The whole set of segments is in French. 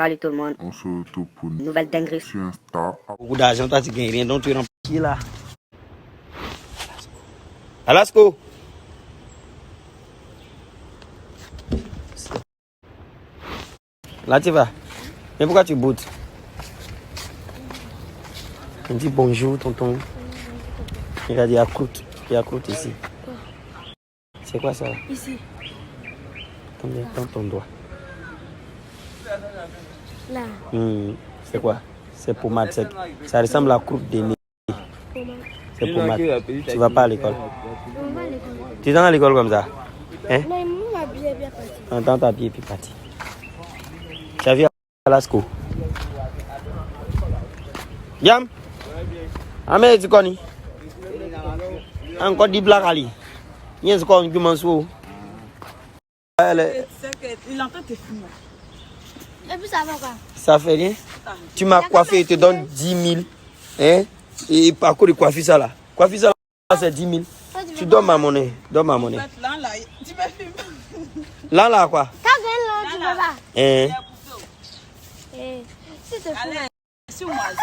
Salut tout le monde. On se retrouve pour une Nouvelle dinguerie. sur Insta. Beaucoup d'argent, toi tu gagnes rien, donc tu remplis qui là? Alasco! Là tu vas. Mais pourquoi tu boutes? On dit bonjour tonton. Regarde, il y a croûte. Il y a croûte ici. C'est quoi ça? Ici. Combien dans ton doigt? Là. C'est quoi? C'est pommade. Ça ressemble à la croûte de nez. C'est pommade. Tu vas pas à l'école? On va à l'école. Tu es dans l'école comme ça? Hein? Non, il m'a bien parti. Entends ta pied et puis parti. Tu as vu à Lasco? Yam? Amé, tu connais? Encore 10 blagues ali. Il y a ce qu'on dit, Mansour. Il est en train de te fumer. Et puis ça va quoi? Ça fait rien? Tu m'as coiffé, il te donne 10 000. Hein? Et par quoi de coiffer ça là? Coiffer ça là, c'est 10 000. Tu donnes ma monnaie. Donne ma monnaie. Là, tu vas fumer. Là, quoi? Quand là, tu peux pas. Hein? Si tu fous. Je suis moisi.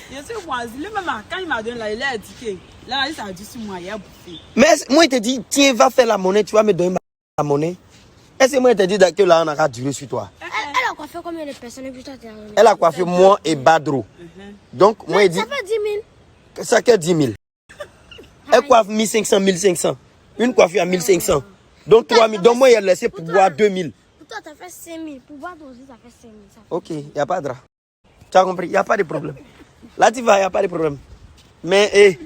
Je suis moisi. Lui-même, quand il m'a donné là, il a indiqué. Là, il a dit sur moi, il a bouffé. Mais moi, il te dit, tiens, va faire la monnaie, tu vas me donner la monnaie. Est-ce que moi, il te dit que là, on a duré sur toi? Elle a coiffé combien de personnes et puis toi, t'es arrivé? Elle a coiffé moi et Badro. Donc, moi, il dit. Ça fait 10 000. Ça fait 10 000. Elle coiffe 1500, 1500. Une coiffure à 1500. Donc 3 000. Donc moi, il a laissé pour boire 2 000. Pour toi, ça fait 5 000. Pour boire aussi, ça fait 5 000. Ok, il n'y a pas de drap. Tu as compris? Il n'y a pas de problème. Là, tu vas, il n'y a pas de problème. Mais,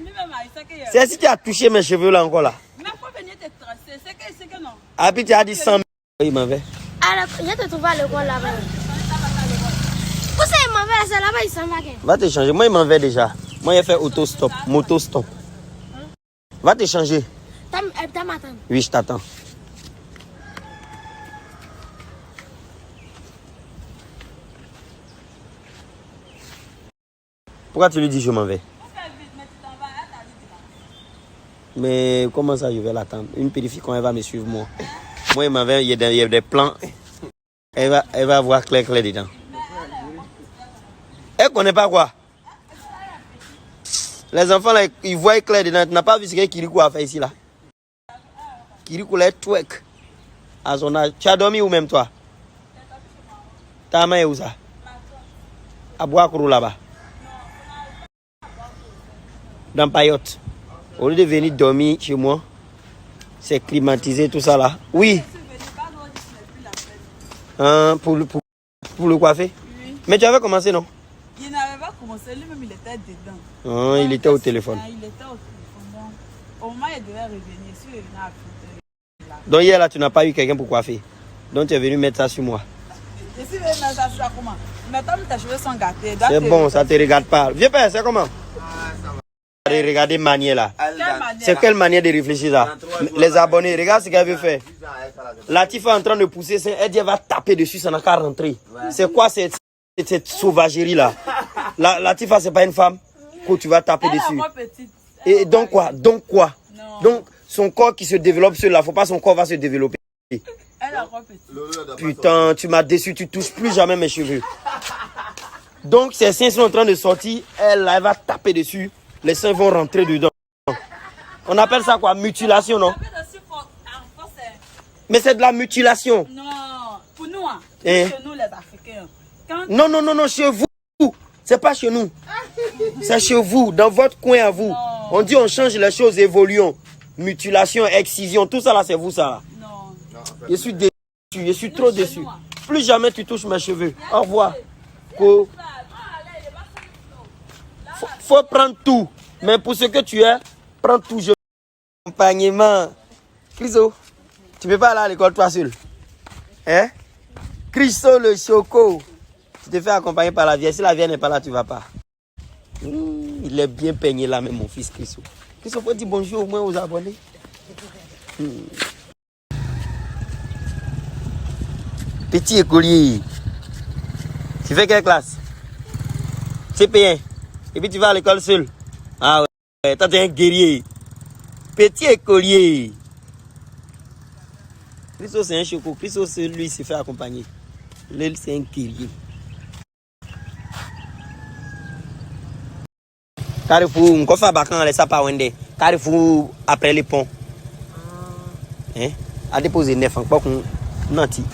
c'est si tu as touché mes cheveux là encore là. Mais il faut venir te tracer. C'est que non. Ah, puis tu as dit 100 000. Il m'en va. Alors, je te trouve à l'école là-bas. Où ça, il m'en va? C'est là-bas, il s'en va. Va te changer. Moi, il m'en va déjà. Moi, il a fait auto-stop, moto-stop. Va te changer. T'as m'attendre. Oui, je t'attends. Pourquoi tu lui dis je m'en vais? Mais comment ça je vais l'attendre? Une petite fille quand elle va me suivre moi. Moi il m'en va, il y a des plans. Elle va voir clair dedans. Elle connaît pas quoi? Les enfants là, ils voient clair dedans. Tu n'as pas vu ce que Kirikou a fait ici là? Kirikou là twerk à son âge. Tu as dormi où même toi? Ta main est où ça? À Bois-Kourou là-bas. Dans Payotte. Au lieu de venir dormir chez moi, c'est climatisé tout ça là. Oui. Pour le coiffer? Oui. Mais tu avais commencé non? Il n'avait pas commencé, lui-même il était dedans. Il était au téléphone. Il était au téléphone. Donc, au moment il devait revenir, si il venait à là. Donc hier là, tu n'as pas eu quelqu'un pour coiffer. Donc tu es venu mettre ça sur moi. Et si il veut mettre ça sur toi, comment? Maintenant tes cheveux sont gâtés. C'est bon, ça ne te regarde pas. Viens père, c'est comment? Regardez manière là. C'est quelle manière de réfléchir là? Les abonnés, regarde ce qu'elle veut faire. Latifa est en train de pousser, elle dit elle va taper dessus, ça n'a qu'à rentrer. C'est quoi cette sauvagerie là? Latifa c'est pas une femme que tu vas taper dessus. Et donc quoi? Donc son corps qui se développe seul là, faut pas son corps va se développer. Putain, tu m'as déçu, tu touches plus jamais mes cheveux. Donc ses seins sont en train de sortir, elle va taper dessus. Les seins vont rentrer dedans. On appelle ça quoi? Mutilation, non? Mais c'est de la mutilation. Non, pour nous, chez nous les Africains. Non, chez vous. C'est pas chez nous. C'est chez vous, dans votre coin à vous. Non. On dit on change les choses, évoluons. Mutilation, excision, tout ça là, c'est vous ça. Non. Je suis déçu, je suis trop déçu. Plus jamais tu touches mes cheveux. Au revoir. Faut prendre tout. Mais pour ce que tu es, prends tout. Accompagnement. Chriso, tu peux pas aller à l'école toi seul. Hein? Chriso le choco. Tu te fais accompagner par la vieille. Si la vieille n'est pas là, tu vas pas. Il est bien peigné là, même mon fils Chriso. Chriso, faut dire bonjour au moins aux abonnés. Petit écolier. Tu fais quelle classe? C'est payé. Et puis tu vas à l'école seul. Ah ouais, toi t'es un guerrier. Petit écolier. Christo c'est un choco. Christo lui s'est fait accompagner. L'île, c'est un guerrier. Carrefour, on fait bacan les sapawende. Carrefour après les ponts. Hein? A déposé 9 ans, pas qu'on nanti.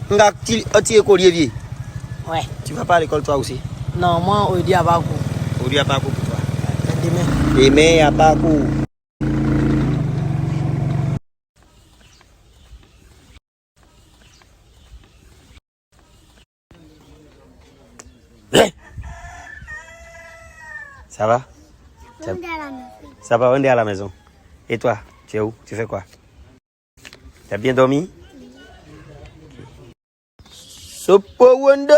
On a tiré collier vieux. Ouais. Tu vas pas à l'école toi aussi? Non, moi, au dia pas cours. Au dia pas cours pour toi. Demain. Demain, il n'y a pas cours. Ça va? Ça va, on est à la maison. Et toi, tu es où? Tu fais quoi? Tu as bien dormi? Sopo Wonder!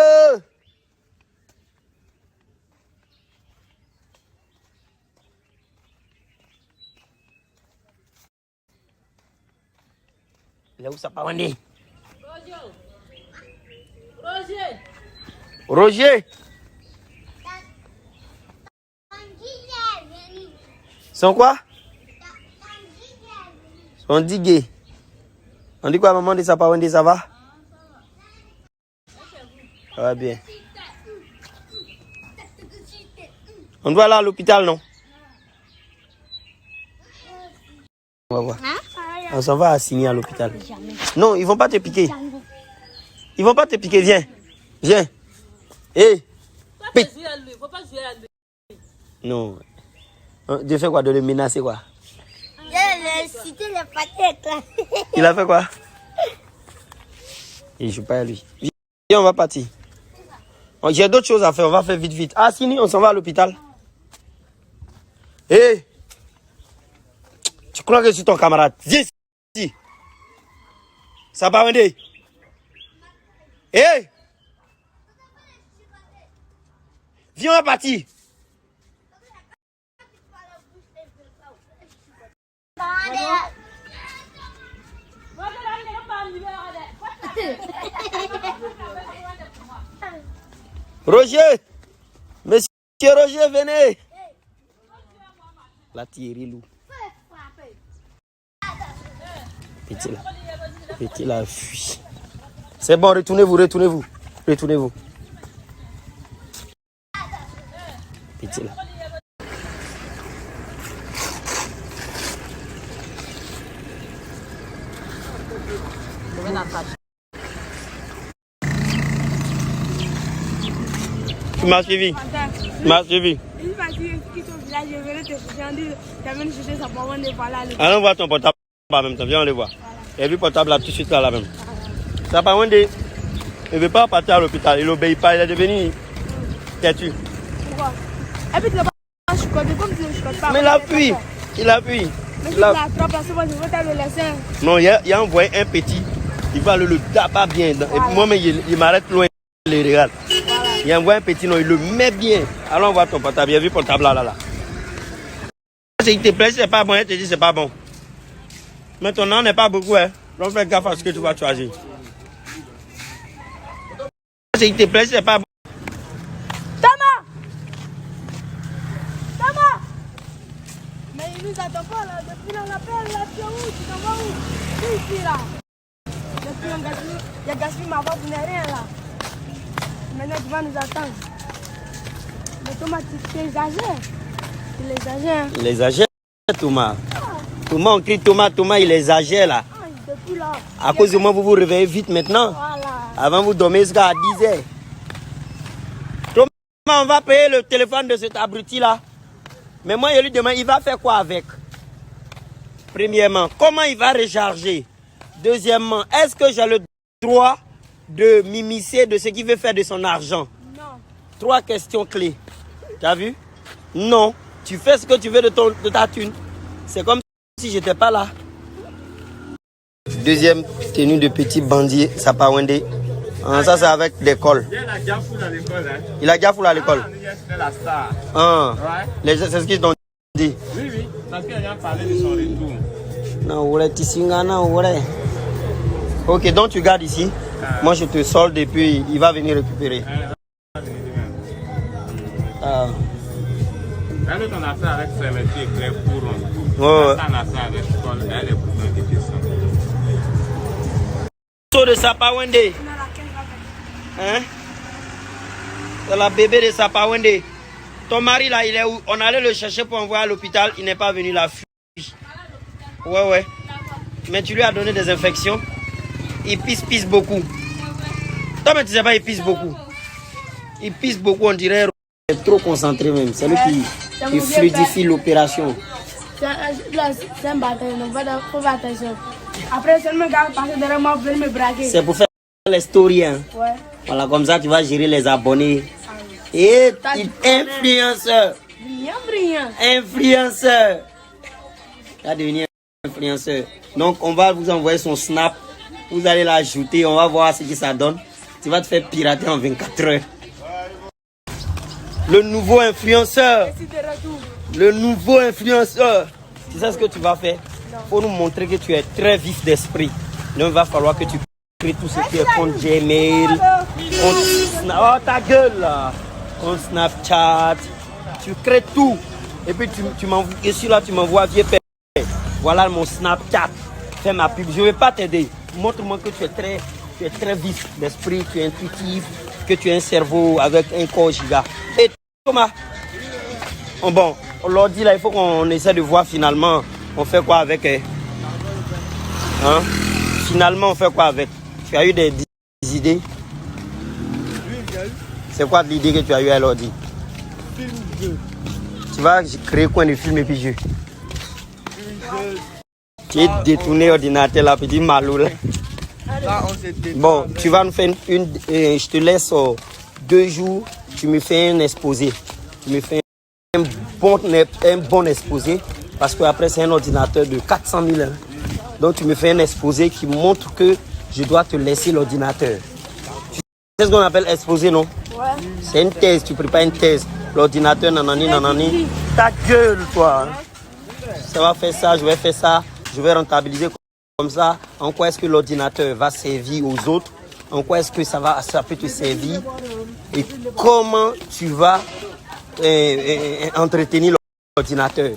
Là où ça part, Wendy? Roger! Sont quoi? Sont digués. On dit quoi, maman de ça pas, Wendy, ça va? Ça va bien. On doit aller à l'hôpital, non? On va voir. On s'en va assigner à l'hôpital. Non, ils vont pas te piquer. Ils vont pas te piquer, viens. Viens. Hé. Non. Tu fais quoi? De le menacer quoi? Il a fait quoi? Il joue pas à lui. Viens, on va partir. J'ai d'autres choses à faire, on va faire vite, vite. Ah, Sini, on s'en va à l'hôpital. Hé! Tu crois que je suis ton camarade? Viens ici. Ça va, Wendy? Hé! Viens, on va partir. Roger! Monsieur Roger, venez! La Thierry Lou. Petit là. Petit là, fuit. C'est bon, retournez-vous, retournez-vous. Retournez-vous. Petit là. Tu m'as suivi? Tu m'as suivi? Allons voir ton portable en même temps, viens on le voir. Et puis portable là tout de suite là même. Ça pas Wendy. Il ne veut pas partir à l'hôpital, il n'obéit pas, il est devenu têtu. Pourquoi? Et puis tu l'as pas chicoté comme tu ne chicotes pas. Mais il appuie, il appuie. Mais tu l'as trop placé, moi je veux te le laisser. Non, il a envoyé un petit, il va le taper bien. Et puis moi-même, il m'arrête loin, il les regarde. Voilà. Il envoie un petit, non, il le met bien. Allons voir ton portable, il a vu ton portable là. Il te plaît, c'est pas bon, il te dit c'est pas bon. Mais ton nom n'est pas beaucoup, hein. Donc fais gaffe à ce que tu vas choisir. Il te plaît, c'est pas bon. Thomas! Thomas! Mais il nous attend pas là, depuis on l'appelle là, tu es où? Tu t'en vas où? Tu es ici là. Depuis il a gaspillé ma voix, tu n'es rien là. Maintenant tu vas nous attendre. Mais Thomas, tu exagères. Il exagère. Il exagère, Thomas. Thomas, on crie Thomas, Thomas, il exagère là. Depuis là. À cause de moi, vous vous réveillez vite maintenant. Voilà. Avant, vous dormez jusqu'à 10 h. Thomas, on va payer le téléphone de cet abruti là. Mais moi, je lui demande, il va faire quoi avec? Premièrement, comment il va recharger? Deuxièmement, est-ce que j'ai le droit de m'immiscer de ce qu'il veut faire de son argent? Non. 3 questions clés. Tu as vu? Non. Tu fais ce que tu veux de ta thune. C'est comme si j'étais pas là. Deuxième tenue de petit bandit, ça part Wendy. Ça c'est avec des cols. Il a déjà fou à l'école. Hein? Il a déjà fou à l'école. C'est la star. Ouais. C'est ce qu'ils t'ont dit. Oui, oui. Parce qu'il a parlé de son retour. Non, ouais, Tissingana, ouais. Ok, donc tu gardes ici. Moi je te solde et puis il va venir récupérer. Elle est en affaire avec ses métiers très courants. Ouais. Elle est en affaire avec l'école, elle est pour une question. photo de Sapawende. Hein? C'est la bébé de Sapawende. Ton mari là, il est où? On allait le chercher pour envoyer à l'hôpital. Il n'est pas venu la fuite. Ouais. Mais tu lui as donné des infections. Il pisse beaucoup. Toi, mais tu sais pas, il pisse beaucoup. Il pisse beaucoup, on dirait. Il est trop concentré même. C'est lui qui fluidifie l'opération. C'est un bataille, donc faut faire attention. Après, si me garde passer derrière moi, vous me braquer. C'est pour faire les stories. Hein. Ouais. Voilà, comme ça, tu vas gérer les abonnés. Et influenceur. Brillant. Influenceur. Tu vas devenir influenceur. Donc, on va vous envoyer son snap. Vous allez l'ajouter. On va voir ce que ça donne. Tu vas te faire pirater en 24 heures. Le nouveau influenceur. Le nouveau influenceur. Tu sais ce que tu vas faire? Il faut nous montrer que tu es très vif d'esprit. Donc, il va falloir que tu crées tout ce qui est compte Gmail. Oh, ta gueule là. Compte Snapchat. Tu crées tout. Et puis, tu m'envoies. Et celui-là, tu m'envoies vieux père. Voilà mon Snapchat. Fais ma pub. Je ne vais pas t'aider. Montre-moi que tu es très vif d'esprit, tu es intuitif, que tu as un cerveau avec un corps giga. Et Thomas, bon, on leur dit là, il faut qu'on essaie de voir finalement, on fait quoi avec. Hein? Finalement, on fait quoi avec? Tu as eu des idées? C'est quoi l'idée que tu as eu à leur dire? Tu vas créer quoi de film et puis jeu? Tu es détourné l'ordinateur là, petit malou là. Bon, tu vas nous faire je te laisse 2 jours, tu me fais un exposé. Tu me fais un bon exposé, parce qu'après c'est un ordinateur de 400 000. Hein. Donc tu me fais un exposé qui montre que je dois te laisser l'ordinateur. Tu sais ce qu'on appelle exposé, non? Ouais. C'est une thèse, tu prépares une thèse. L'ordinateur, nanani. Ta gueule, toi. Hein. Ça va faire ça, je vais faire ça. Je vais rentabiliser comme ça. En quoi est-ce que l'ordinateur va servir aux autres? En quoi est-ce que ça peut te servir? Et comment tu vas entretenir l'ordinateur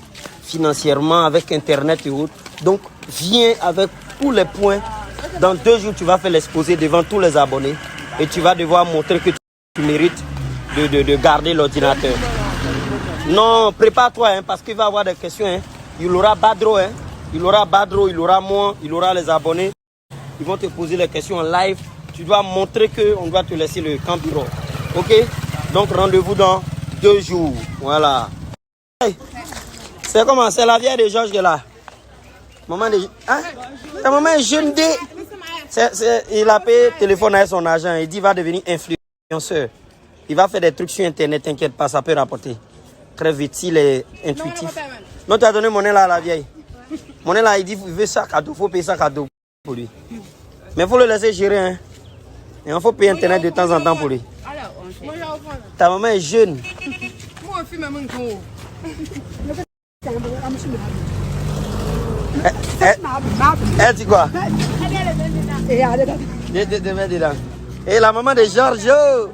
financièrement, avec Internet et autres. Donc, viens avec tous les points. Dans 2 jours, tu vas faire l'exposé devant tous les abonnés. Et tu vas devoir montrer que tu mérites de garder l'ordinateur. Non, prépare-toi, hein, parce qu'il va y avoir des questions. Hein. Il aura Badro, hein. Il aura Badro, il aura moi, il aura les abonnés. Ils vont te poser les questions en live. Tu dois montrer qu'on doit te laisser le camp bureau. Ok? Donc rendez-vous dans 2 jours. Voilà. Hey, c'est comment? C'est la vieille de Georges qui est là. Maman de... Hein? Ta maman est jeune dé. Il a payé téléphone avec son agent. Il dit qu'il va devenir influenceur. Il va faire des trucs sur Internet. T'inquiète pas, ça peut rapporter. Très vite, s'il est intuitif. Non, tu as donné mon nez là à la vieille. Mon nez là, il dit qu'il veut ça cadeau. Il faut payer ça cadeau pour lui. Mais il faut le laisser gérer. Hein. Et il faut payer Internet de temps en temps pour lui. Ta maman est jeune. Elle dit quoi? Et la maman de Giorgio.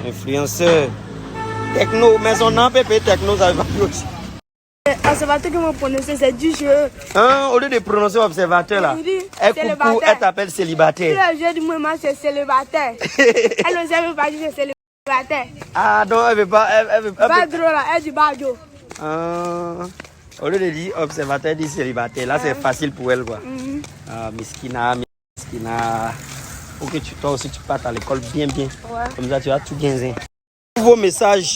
Influenceur. Techno, mais son nom peut payer techno, ça va plus aussi. Observateur que vous prononcez, c'est du jeu. Hein, au lieu de prononcer observateur là, elle t'appelle célibataire. Le jeu du moment, c'est célibataire. Elle ne sait pas dire célibataire. Ah non, elle veut pas. Elle veut pas. Badro là, elle dit Badro. Au lieu de dire observateur, elle dit célibataire. Là, c'est facile pour elle quoi. Ah, miskina. Faut que toi aussi tu partes à l'école bien. Ouais. Comme ça, tu vas tout bien.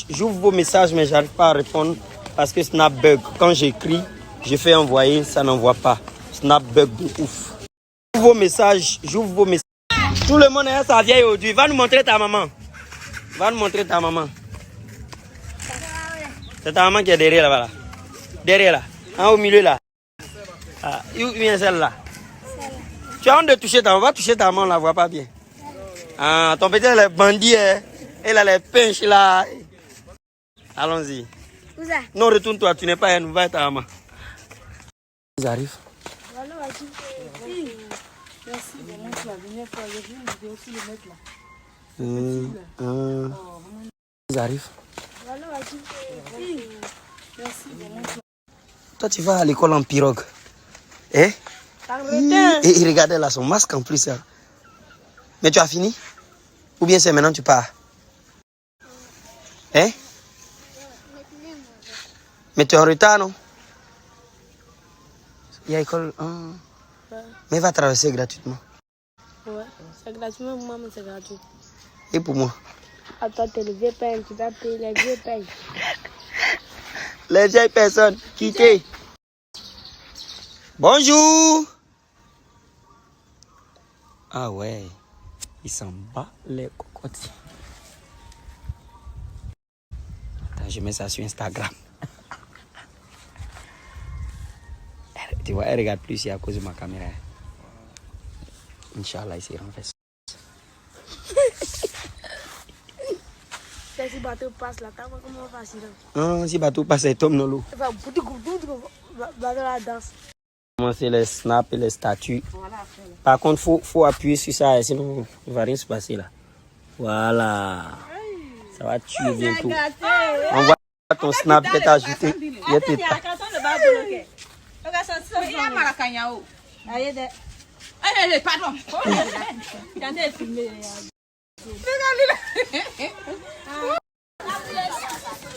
J'ouvre vos messages, mais j'arrive pas à répondre. Parce que Snap bug. Quand j'écris, je fais envoyer, ça n'envoie pas. Snap bug de ouf. J'ouvre vos messages. Tout le monde est à sa vieille aujourd'hui. Va nous montrer ta maman. C'est ta maman qui est derrière là-bas. Derrière là. Hein, au milieu là. Ah, où vient celle-là? Tu as honte de toucher ta maman. Va toucher ta maman, on ne la voit pas bien. Ah, ton petit elle est bandit. Hein. Elle a les pinches là. Allons-y. Non, retourne-toi, tu n'es pas un nouveau, ta maman. Ils arrivent. Merci. Ils arrivent. Toi, tu vas à l'école en pirogue. Hein? Arrêtez. Et regardez là son masque en plus. Hein. Mais tu as fini? Ou bien c'est maintenant que tu pars? Hein? Mais tu es en retard, non? Il y a école. Mais va traverser gratuitement. Ouais, c'est gratuit pour moi, mais c'est gratuit. Et pour moi? Attends, t'es le vieux père, tu vas payer les vieux pères. Les vieilles personnes, quittez. Bonjour. Ah ouais, il s'en bat les cocottes. Attends, je mets ça sur Instagram. Tu vois, elle regarde plus ici à cause de ma caméra. Inch'Allah, il s'est renversé. Si bateau passe là, comment on va facile? Non, si bateau passe, il tombe dans l'eau. Bateau la danse. Commencer les snaps et les statues. Par contre, faut appuyer sur ça, sinon il ne va rien se passer là. Voilà. Ça va tuer bientôt. On voit ton snap que tu as ajouté. Il y a tes pas.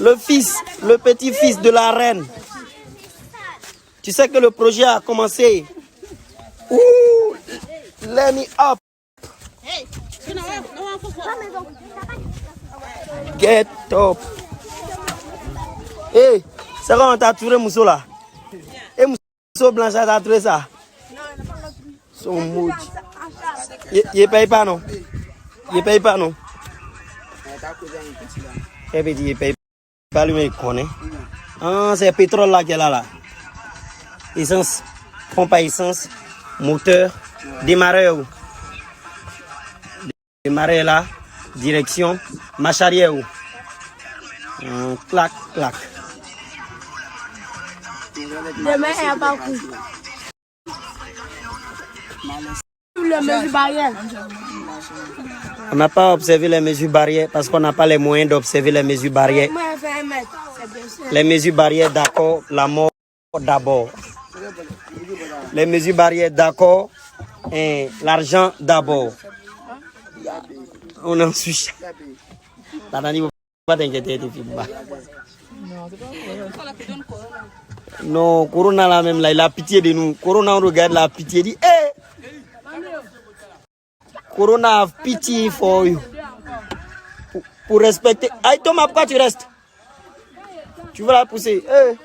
Le fils, le petit-fils de la reine. Tu sais que le projet a commencé. Ouh, let me up. Get up. Hey, c'est quand on t'a trouvé Mousso là. Et Mousso Blanche a trouvé ça. Son mood. Il paye pas non. Il paye pas non. Il paye pas lui mais il connaît. Ah, c'est le pétrole là qu'elle a là. Essence, pompe à essence, moteur, démarreur. Démarreur là, direction, marche arrière. Clac, clac. Demain, il n'y a pas coup. Le mesure barrière. On n'a pas observé les mesures barrières parce qu'on n'a pas les moyens d'observer les mesures barrières. Moi, je fais 1 mètre. C'est bien sûr. Les mesures barrières, d'accord, la mort d'abord. Les mesures barrières, d'accord, et l'argent d'abord. On en suit. T'as pas t'inquiéter, tes filles. Non, Corona là même, là, il a pitié de nous. Corona, on regarde la pitié, dit, hé! Corona have pity for you. Pour respecter. Aïe, Thomas, pourquoi tu restes? Tu veux la pousser? Hey.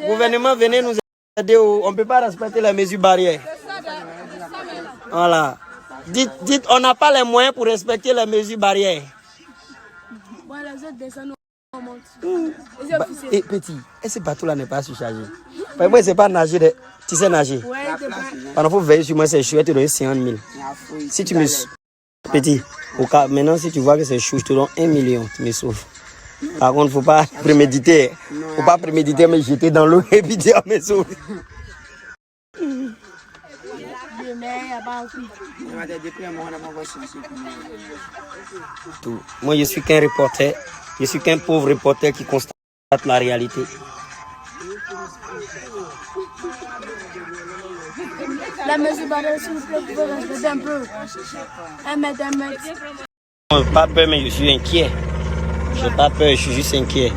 Gouvernement, venez nous aider. On ne peut pas respecter les mesures barrières. Voilà. Dites, on n'a pas les moyens pour respecter les mesures barrières. Les autres descendent, on monte. Et petit, ce bateau-là n'est pas surchargé. Moi, c'est pas nager. Tu sais nager. Ouais, il faut veiller sur moi, c'est chou, je te donne 50 000. Si tu me... Petit, au cas, maintenant, si tu vois que c'est chou, je te donne 1 million, tu me sauves. Par contre, il ne faut pas préméditer. Il ne faut pas préméditer, me jeter dans l'eau et puis dire, me sauve. Moi, je suis qu'un reporter. Je suis qu'un pauvre reporter qui constate la réalité. La mesure barrière, s'il vous plaît, vous pouvez respecter un peu. 1 mètre, 1 mètre. Je n'ai pas peur, mais je suis inquiet. Je n'ai pas peur, je suis juste inquiet.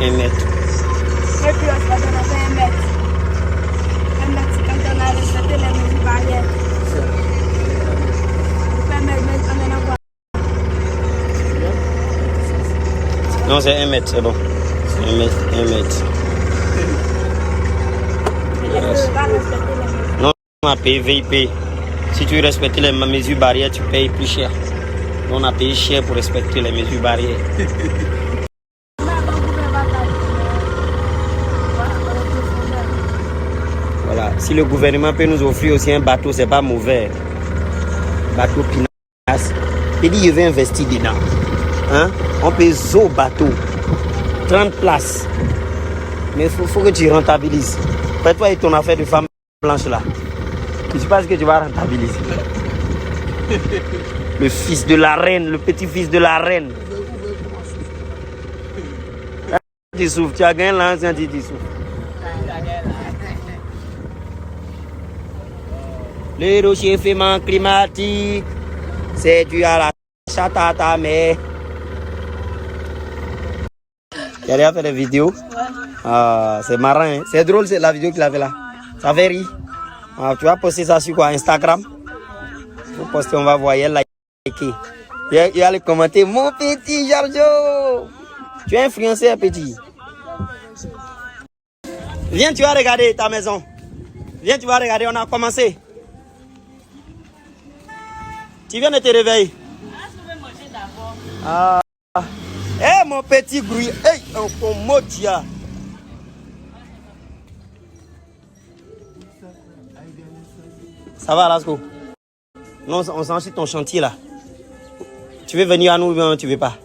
Un mètre. Et puis, on va donner 1 mètre. 1 mètre, c'est quand on a respecté les mesures barrières. Non, c'est 1 mètre, c'est bon. 1 mètre, 1 mètre. Yes. Non, on a payé VIP. Si tu respectes les mesures barrières, tu payes plus cher. On a payé cher pour respecter les mesures barrières. Voilà. Si le gouvernement peut nous offrir aussi un bateau, c'est pas mauvais. Bateau pinasse. Il dit, je vais investir dedans. Hein? On peut zo bateau. 30 places. Mais il faut que tu rentabilises. Fais-toi et ton affaire de femme blanche là. Tu penses que tu vas rentabiliser. Le fils de la reine, le petit-fils de la reine. Tu souffres, tu as gagné l'ancien, tu souffres. Le réchauffement climatique, c'est dû à la chatata, mais. Tu as déjà fait des vidéos? Ah, c'est marrant, hein? C'est drôle, c'est la vidéo qu'il avait là. Ça fait rire. Ah, tu vas poster ça sur quoi? Instagram? Vous postez, on va voir, elle liker. Il y a les commentaires. Mon petit Giorgio, tu es influenceur, petit. Viens, tu vas regarder ta maison. Viens, tu vas regarder, on a commencé. Tu viens de te réveiller. Ah. Eh, mon petit bruit. Hey, un mot, tia. Ça va, Lasco? Non, on s'en suit ton chantier là. Tu veux venir à nous ou tu veux pas?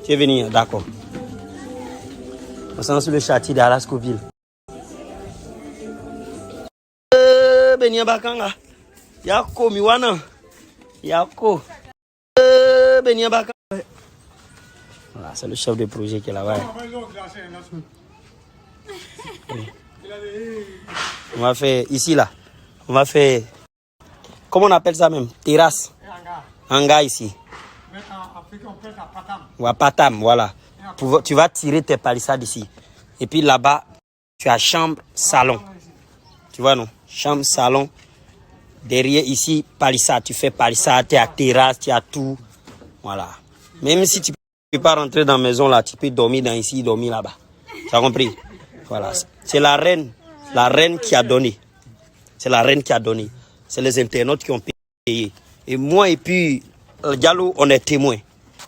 Tu veux venir, d'accord. On s'en suit le chantier d'Alascoville. Benia Bakanga. Yako Miwana. Yako. Benia Bakanga. Voilà, c'est le chef de projet qui est là-bas. On va faire ici là. On va faire. Comment on appelle ça même? Terrasse. Hangar ici. Ou à Patam, voilà. Tu vas tirer tes palissades ici. Et puis là-bas, tu as chambre, salon. Tu vois non? Chambre, salon. Derrière ici, palissade. Tu fais palissade, tu as terrasse, tu as tout. Voilà. Même si tu ne peux pas rentrer dans la maison là, tu peux dormir dans ici, dormir là-bas. Tu as compris? Voilà. C'est la reine qui a donné. C'est la reine qui a donné. C'est les internautes qui ont payé. Et moi et puis Diallo, on est témoins.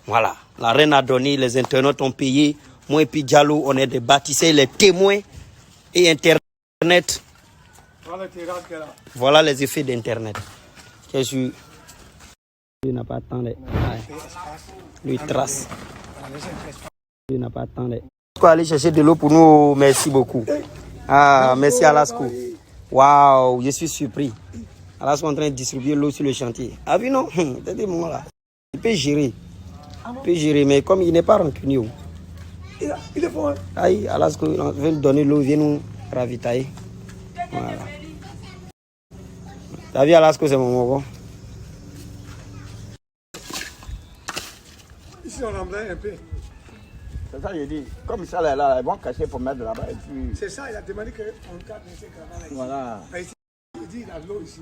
Voilà. La reine a donné, les internautes ont payé. Moi et puis Diallo, on est des bâtisseurs, les témoins et Internet. Voilà les effets d'Internet. Lui n'a pas de temps. Lui trace. Lui n'a pas de temps. Tu peux aller chercher de l'eau pour nous. Merci beaucoup. Ah, merci Alasco. Waouh, je suis surpris. Alasco est en train de distribuer l'eau sur le chantier. Ah oui, non? Là. Il peut gérer. Il peut gérer, mais comme il n'est pas rancunier. Il est fort. Aïe, Alasco, il veut nous donner l'eau, il vient nous ravitailler. Voilà. T'as vu Alasco, c'est mon mogo. Ici, on embraye un peu. C'est ça, j'ai dit. Comme ça, là, ils vont cacher pour mettre là-bas. C'est ça, il a demandé qu'on cadre ces caravans. Voilà. Ici, il dit qu'il a de l'eau ici.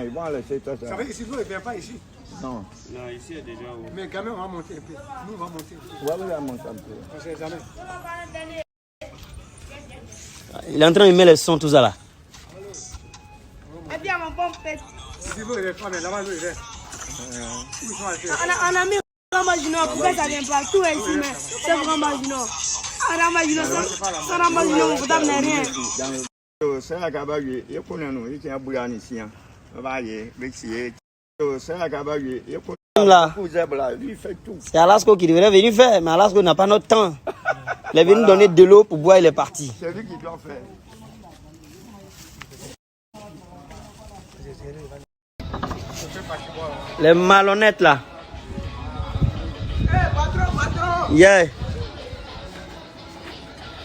Ils vont laisser tout ça. Ça veut dire ici, l'eau ne vient pas ici. Non. Non, ici, il y a déjà où? Mais quand même, on va monter un peu. Nous, on va monter. Ouais, on va monter un peu. On ne sait jamais. Il est en train de mettre le son, tout ça là. Eh bien, mon bon père. Ici, l'eau ne vient pas, mais là-bas, l'eau, il vient. On a mis Ramagino, pourquoi ça vient pas? Tout est ici, mais c'est Ramagino. Ramagino, sans Ramagino, on peut t'amener rien. C'est la cabane, il y a qu'on a nous, il y a un bouillon ici. On va aller, c'est la cabane, il y a qu'on a lui, il fait tout. C'est Alasco qui devrait venir faire, mais Alasco n'a pas notre temps. Il est venu donner de l'eau pour boire, il est parti. C'est lui qui doit faire. Les malhonnêtes là. Yeah.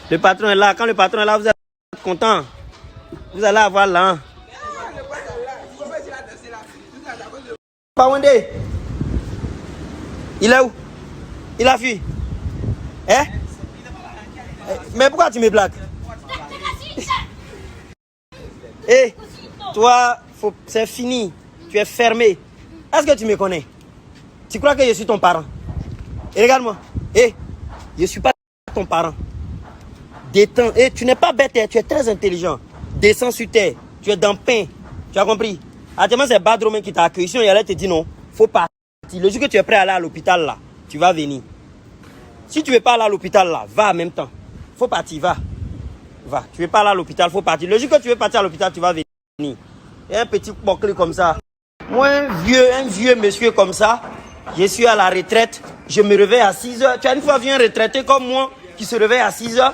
Le patron est là. Quand le patron est là, vous êtes content. Vous allez avoir là. Pawende. Il est où? Il a fui. Hein? Mais pourquoi tu me blagues? Eh, toi, c'est fini. Tu es fermé. Est-ce que tu me connais? Tu crois que je suis ton parent? Et regarde-moi. Eh, je ne suis pas ton parent. Détends. Eh, tu n'es pas bête, tu es très intelligent. Descends sur terre. Tu es dans le pain. Tu as compris? Actuellement, c'est Badromen qui t'a accueilli. Sinon, il allait te dire non. Faut partir. Le jour que tu es prêt à aller à l'hôpital, là, tu vas venir. Si tu ne veux pas aller à l'hôpital, là, va en même temps. Faut partir, va. Va. Tu ne veux pas aller à l'hôpital, faut partir. Le jour que tu veux partir à l'hôpital, tu vas venir. Et un petit bouclier comme ça. Moi, un vieux monsieur comme ça, je suis à la retraite, je me réveille à 6 heures. Tu as une fois vu un retraité comme moi qui se réveille à 6 heures.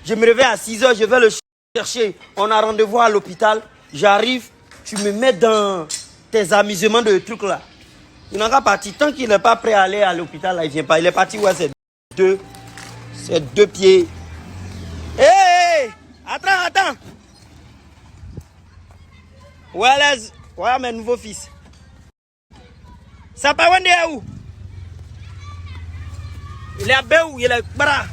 Je me réveille à 6 heures, je vais le chercher. On a rendez-vous à l'hôpital. J'arrive, tu me mets dans tes amusements de trucs là. Il n'en a pas parti. Tant qu'il n'est pas prêt à aller à l'hôpital, là, il ne vient pas. Il est parti, ouais, c'est 2. C'est 2 pieds. Hé, hey, attends. Voilà mes nouveaux fils. Ça part où? Il est à Béou, il est à Bra.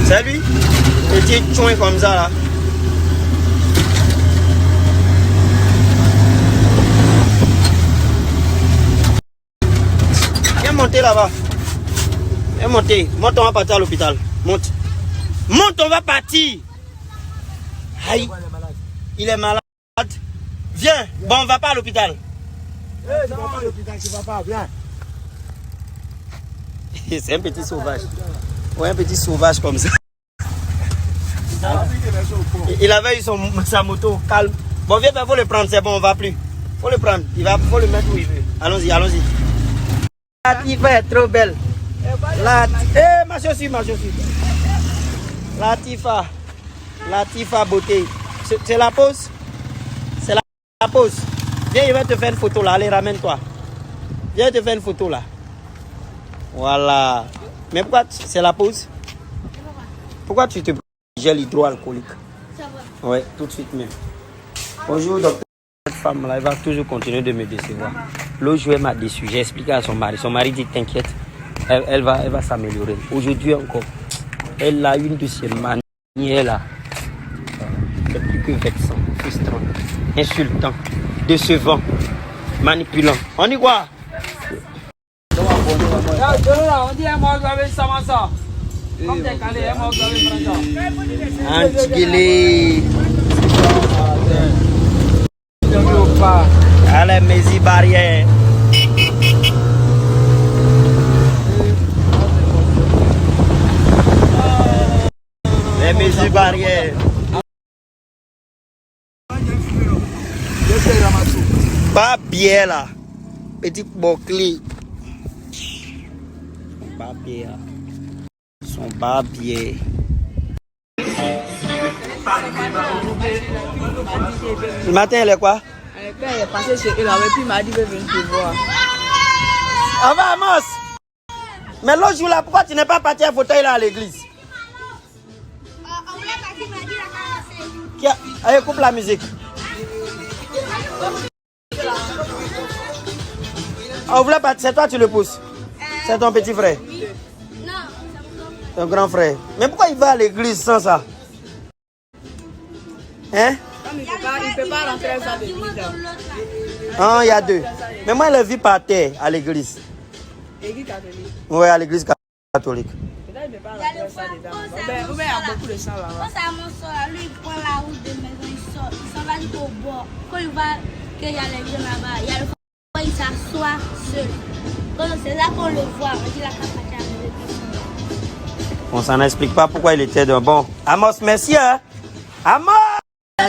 C'est lui? Petit chouin comme ça là. Viens monter là-bas. Viens monter. Monte, on va partir à l'hôpital. Monte. Monte, on va partir. Aïe. Il est malade. Viens. Bon, on va pas à l'hôpital. Tu vas pas à l'hôpital, tu vas pas, viens. C'est un petit sauvage. Ouais, un petit sauvage comme ça. Il avait eu sa moto calme. Bon, viens, faut le prendre, c'est bon, on va plus. Faut le prendre, faut le mettre où il veut. Allons-y. La Tifa est trop belle. Ma chaussure. La Tifa beauté. C'est la pause. C'est la pause. Viens, il va te faire une photo là. Allez, ramène-toi. Viens te faire une photo là. Voilà. Mais pourquoi c'est la pause? Pourquoi tu te gèles hydroalcoolique? Ouais, tout de suite même. Bonjour docteur. Cette femme là, elle va toujours continuer de me décevoir. L'autre jour, elle m'a déçu. J'ai expliqué à son mari. Son mari dit t'inquiète, elle va s'améliorer. Aujourd'hui encore, elle a une de ces manières là. C'est plus que vexant, frustrant, insultant, décevant, manipulant. On y croit? On dit un mot avec ça. Comme t'es calé, un mot avec ça. Antigélé. Allez, mes barrières. Les mesures barrières. Pas bien là. Petit bouclier. Pas bien. Son barbier. Le matin, elle est quoi? Quand il est passé chez elle, puis il m'a dit, venir te voir. Ah va, Amos! Mais l'autre jour là, pourquoi tu n'es pas parti à fauteuil là à l'église? On voulait partir, mais il a dit Allez, coupe la musique. On voulait partir, c'est toi tu le pousses? C'est ton petit frère? Non, Ton grand frère. Mais pourquoi il va à l'église sans ça? Hein? Comme il ne peut pas rentrer dans l'église. Ah, il y a 2. Mais moi, je vis par terre à l'église. L'église catholique. Oui, à l'église catholique. Peut-être qu'il ne peut pas rentrer ça dedans. Ou bien il y a beaucoup de sang là-bas. Quand ça mon soeur, lui, il prend la route de maison, il s'en va jusqu'au bord. Quand il voit qu'il y a les gens là-bas, il y a le fond, il s'assoit seul. C'est là qu'on le voit, on dit la capacité de l'église. On s'en explique pas pourquoi il était de bon. Amos, merci, hein? Amos! Il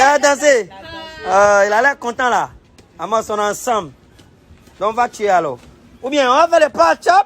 a dansé. Il a l'air content là. Amos, on est ensemble. Donc on va tuer alors. Ou bien on va faire le patcha.